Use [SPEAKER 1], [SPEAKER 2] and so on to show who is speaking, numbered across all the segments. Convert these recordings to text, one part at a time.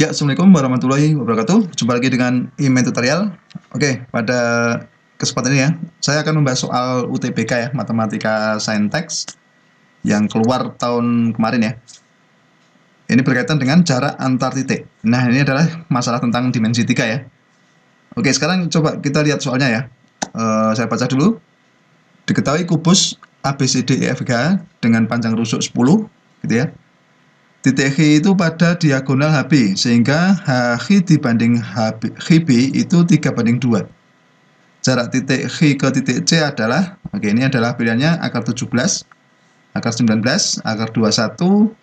[SPEAKER 1] Ya, Assalamualaikum warahmatullahi wabarakatuh. Jumpa lagi dengan email tutorial. Oke, pada kesempatan ini ya, saya akan membahas soal UTBK ya, Matematika Saintek yang keluar tahun kemarin ya. Ini berkaitan dengan jarak antar titik. Nah, ini adalah masalah tentang dimensi 3 ya. Oke, sekarang coba kita lihat soalnya ya. Saya baca dulu. Diketahui kubus ABCDEFG dengan panjang rusuk 10, gitu ya. Titik H itu pada diagonal HB, sehingga HH dibanding HB itu 3/2. Jarak titik H ke titik C adalah, oke, ini adalah pilihannya akar 17, akar 19, akar 21,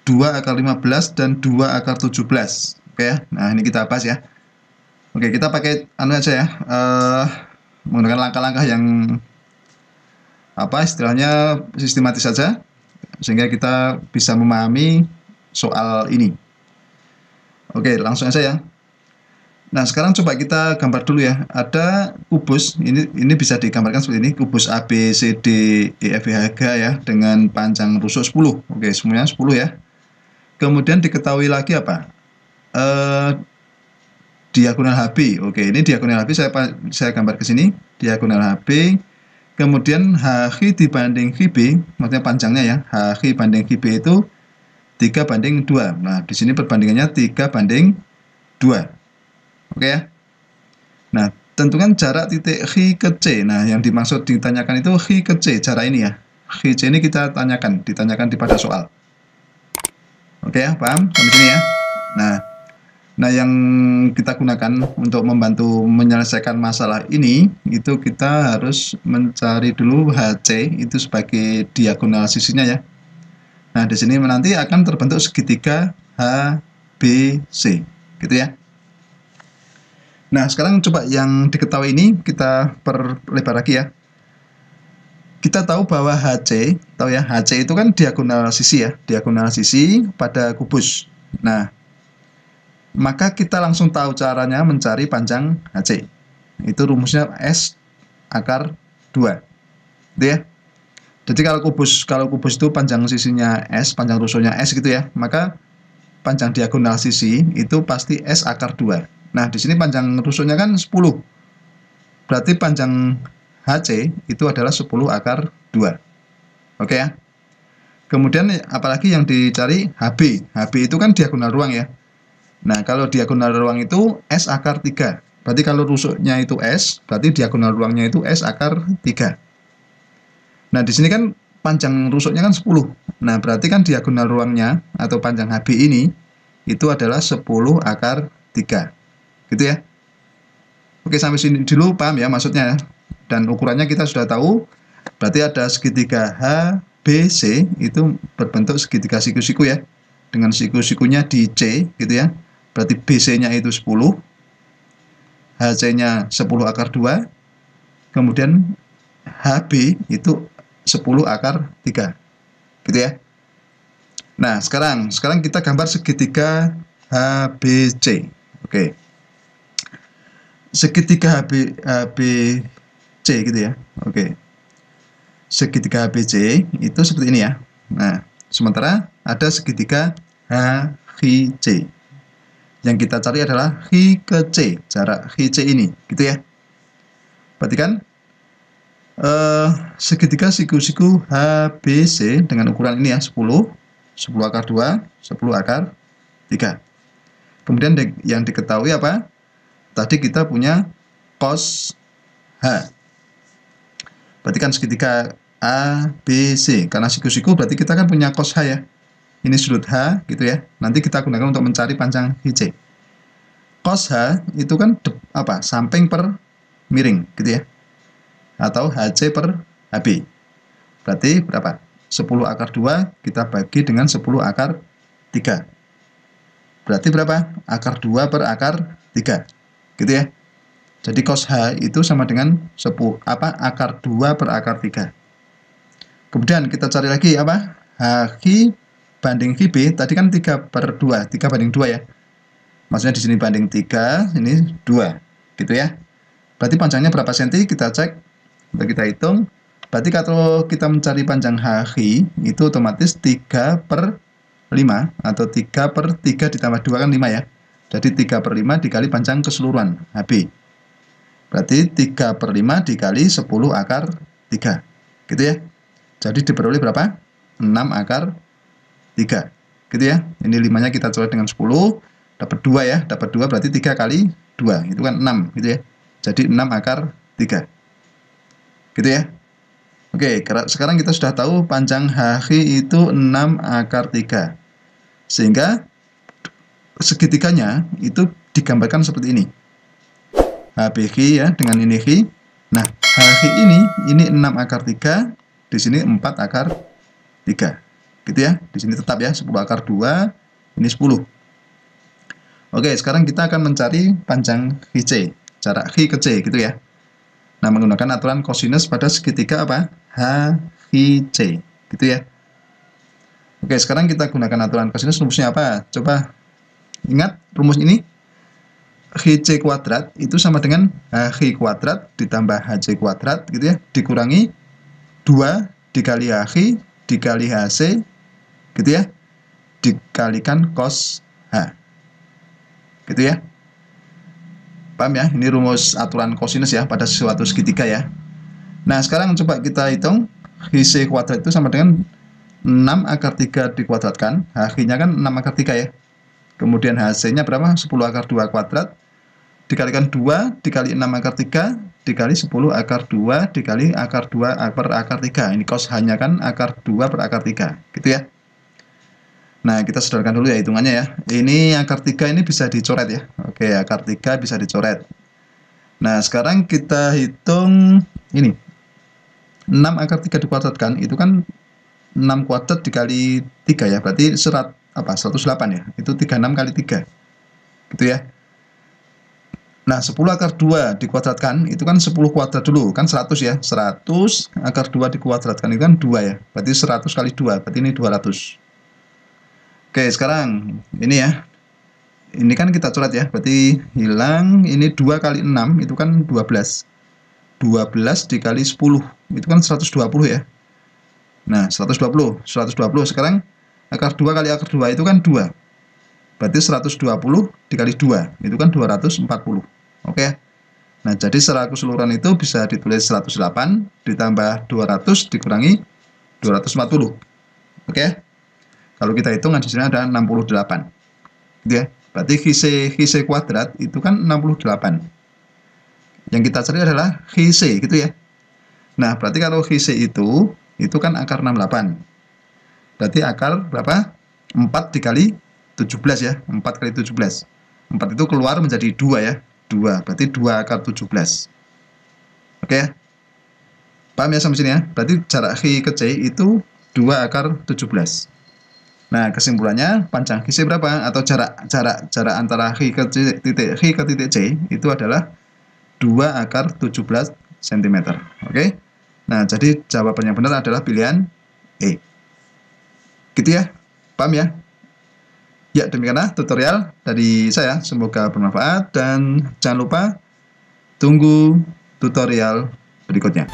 [SPEAKER 1] 2 akar 15, dan 2 akar 17. Oke ya, nah ini kita bahas ya. Oke, kita pakai anu aja ya, menggunakan langkah-langkah yang istilahnya sistematis saja, sehingga kita bisa memahami soal ini. Oke, langsung aja ya. Nah, sekarang coba kita gambar dulu ya. Ada kubus, ini bisa digambarkan seperti ini, kubus ABCDEFG ya, dengan panjang rusuk 10. Oke, semuanya 10 ya. Kemudian diketahui lagi apa? Diagonal HB. Oke, ini diagonal HB saya gambar ke sini, diagonal HB. Kemudian HH dibanding HB, maksudnya panjangnya ya, HH banding HB itu 3/2. Nah, di sini perbandingannya 3/2. Oke ya. Nah, tentukan jarak titik H ke C. Nah, yang dimaksud ditanyakan itu H ke C, jarak ini ya. H C ini kita ditanyakan di pada soal. Oke ya, paham sampai sini ya. Nah, yang kita gunakan untuk membantu menyelesaikan masalah ini, itu kita harus mencari dulu HC itu sebagai diagonal sisinya ya. Nah, di sini nanti akan terbentuk segitiga HBC, gitu ya. Nah, sekarang coba yang diketahui ini kita perlebar lagi ya. Kita tahu bahwa HC itu kan diagonal sisi ya, diagonal sisi pada kubus. Nah, maka kita langsung tahu caranya mencari panjang HC. Itu rumusnya S akar 2. Gitu ya. Jadi kalau kubus itu panjang sisinya S, panjang rusuknya S gitu ya, maka panjang diagonal sisi itu pasti S akar 2. Nah, di sini panjang rusuknya kan 10. Berarti panjang HC itu adalah 10 akar 2. Oke ya. Kemudian apalagi yang dicari HB. HB itu kan diagonal ruang ya. Nah, kalau diagonal ruang itu S akar 3. Berarti kalau rusuknya itu S, berarti diagonal ruangnya itu S akar 3. Nah, di sini kan panjang rusuknya kan 10. Nah, berarti kan diagonal ruangnya atau panjang HB ini itu adalah 10 akar 3. Gitu ya. Oke, sampai sini dulu paham ya maksudnya. Dan ukurannya kita sudah tahu. Berarti ada segitiga HBC itu berbentuk segitiga siku-siku ya. Dengan siku-sikunya di C gitu ya. Berarti BC-nya itu 10, HC-nya 10 akar 2, kemudian HB itu 10 akar 3. Gitu ya. Nah, sekarang kita gambar segitiga HBC. Oke. Segitiga HBC gitu ya. Oke. Segitiga HBC itu seperti ini ya. Nah, sementara ada segitiga HJC. Yang kita cari adalah H ke C, jarak HC ini, gitu ya. Perhatikan, segitiga siku-siku HBC dengan ukuran ini ya, 10 akar 2, 10 akar 3. Kemudian yang diketahui apa? Tadi kita punya cos H. Perhatikan segitiga ABC, karena siku-siku berarti kita kan punya cos H ya. Ini sudut H gitu ya. Nanti kita gunakan untuk mencari panjang HC. Cos H itu kan samping per miring gitu ya. Atau HC per HB. Berarti berapa? 10 akar 2 kita bagi dengan 10 akar 3. Berarti berapa? Akar 2 per akar 3. Gitu ya. Jadi cos H itu sama dengan akar 2 per akar 3. Kemudian kita cari lagi apa? HQ banding HB tadi kan 3/2, 3/2 ya. Maksudnya di sini banding 3, ini 2. Gitu ya. Berarti panjangnya berapa senti? Kita cek. Kita hitung. Berarti kalau kita mencari panjang HH itu otomatis 3/8. 5 atau 3/3 ditambah 2 kan 5 ya. Jadi 3/5 dikali panjang keseluruhan HB. Berarti 3/5 dikali 10 akar 3. Gitu ya. Jadi diperoleh berapa? 6 akar 3. Gitu ya. Ini 5-nya kita coret dengan 10, dapat 2 ya. Dapat 2 berarti 3 kali 2, itu kan 6 gitu ya. Jadi 6 akar 3. Gitu ya. Oke, sekarang kita sudah tahu panjang HG itu 6 akar 3. Sehingga segitiganya itu digambarkan seperti ini. HBG ya, dengan ini G. Nah, HG ini 6 akar 3, di sini 4 akar 3. Gitu ya. Di sini tetap ya, 10 akar 2, ini 10. Oke, sekarang kita akan mencari panjang HC, jarak G ke C gitu ya. Nah, menggunakan aturan kosinus pada segitiga apa? HC, gitu ya. Oke, sekarang kita gunakan aturan kosinus, rumusnya apa? Coba ingat rumus ini. HC kuadrat itu sama dengan HG kuadrat ditambah HC kuadrat gitu ya, dikurangi 2 dikali HG dikali HC gitu ya, dikalikan cos H. Gitu ya. Paham ya? Ini rumus aturan kosinus ya pada suatu segitiga ya. Nah, sekarang coba kita hitung HC kuadrat itu sama dengan 6 akar 3 dikuadratkan, HG-nya kan 6 akar 3 ya. Kemudian HC-nya berapa? 10 akar 2 kuadrat dikalikan 2 dikali 6 akar 3 dikali 10 akar 2 dikali akar 2 per akar 3. Ini cos H-nya kan akar 2 per akar 3. Gitu ya. Nah, kita sederhanakan dulu ya hitungannya ya. Ini akar 3 ini bisa dicoret ya. Oke, akar 3 bisa dicoret. Nah, sekarang kita hitung ini. 6 akar 3 dikuadratkan itu kan 6 kuadrat dikali 3 ya. Berarti 108 ya. Itu 36 kali 3. Gitu ya. Nah, 10 akar 2 dikuadratkan itu kan 10 kuadrat dulu, kan 100 ya. 100 akar 2 dikuadratkan itu kan 2 ya. Berarti 100 kali 2, berarti ini 200. Oke, sekarang ini ya. Ini kan kita coret ya, berarti hilang ini 2 kali 6 itu kan 12. 12 dikali 10 itu kan 120 ya. Nah, 120 sekarang akar 2 kali akar 2 itu kan 2. Berarti 120 dikali 2 itu kan 240. Oke. Nah, jadi secara keseluruhan itu bisa ditulis 108 ditambah 200 dikurangi 240. Oke. Kalau kita hitung di sini ada 68. Gitu ya. Berarti HC kuadrat itu kan 68. Yang kita cari adalah HC gitu ya. Nah, berarti kalau HC itu kan akar 68. Berarti akar berapa? 4 dikali 17 ya. 4 kali 17. 4 itu keluar menjadi 2 ya. 2. Berarti 2 akar 17. Oke. Paham ya sampai sini ya? Berarti jarak G ke C itu 2 akar 17. Nah, kesimpulannya panjang HC berapa? Atau jarak antara G ke titik C itu adalah 2 akar 17 cm. Oke. Nah, jadi jawaban yang benar adalah pilihan E. Gitu ya. Paham ya? Ya, demikianlah tutorial dari saya. Semoga bermanfaat dan jangan lupa tunggu tutorial berikutnya.